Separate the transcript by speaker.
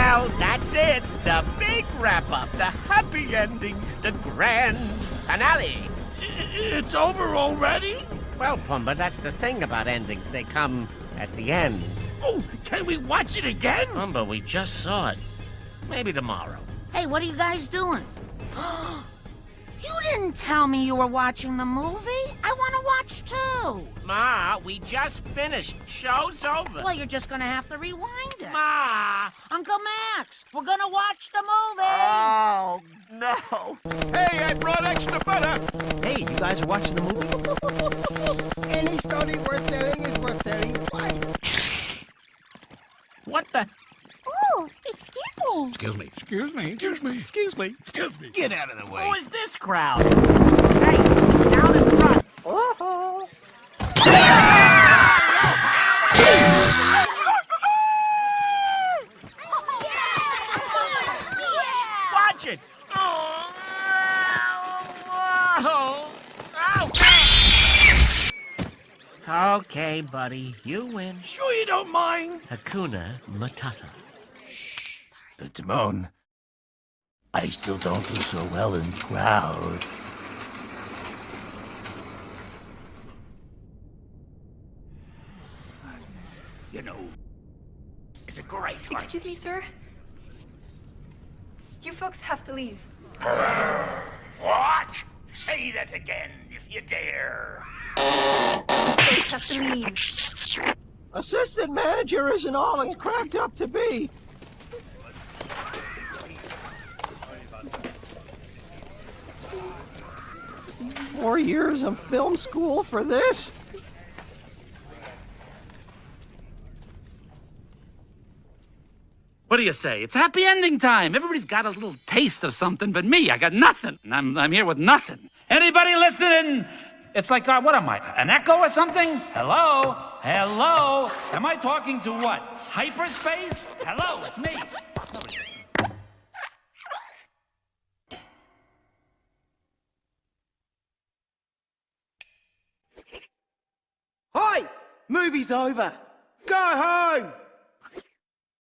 Speaker 1: Well, that's it. The big wrap-up, the happy ending, the grand finale.
Speaker 2: It's over already?
Speaker 1: Well, Pumbaa, that's the thing about endings. They come at the end.
Speaker 2: Oh, can we watch it again?
Speaker 1: Pumbaa, we just saw it. Maybe tomorrow.
Speaker 3: Hey, what are you guys doing? You didn't tell me you were watching the movie. I want to watch too.
Speaker 1: Ma, we just finished. Show's over.
Speaker 3: Well, you're just gonna have to rewind it.
Speaker 1: Ma!
Speaker 3: Uncle Max, we're gonna watch the movie.
Speaker 1: Oh, no.
Speaker 2: Hey, I brought extra butter.
Speaker 4: Hey, you guys are watching the movie?
Speaker 5: Any story worth telling is worth telling twice.
Speaker 1: What the?
Speaker 6: Oh, excuse me.
Speaker 2: Excuse me. Excuse me. Excuse me. Excuse me. Excuse me. Get out of the way.
Speaker 1: Who is this crowd? Hey, down in front. Watch it. Oh. Okay, buddy, you win.
Speaker 2: Sure you don't mind?
Speaker 1: Hakuna Matata.
Speaker 2: Timon, I still don't do so well in crowds. You know, it's a great artist.
Speaker 6: Excuse me, sir? You folks have to leave.
Speaker 2: What? Say that again, if you dare.
Speaker 6: You folks have to leave.
Speaker 4: Assistant manager isn't all it's cracked up to be. Four years of film school for this?
Speaker 7: What do you say? It's happy ending time. Everybody's got a little taste of something, but me, I got nothing. I'm here with nothing. Anybody listening? It's like, what am I, an echo or something? Hello? Hello? Am I talking to what? Hyperspace? Hello, it's me.
Speaker 4: Hi! Movie's over. Go home!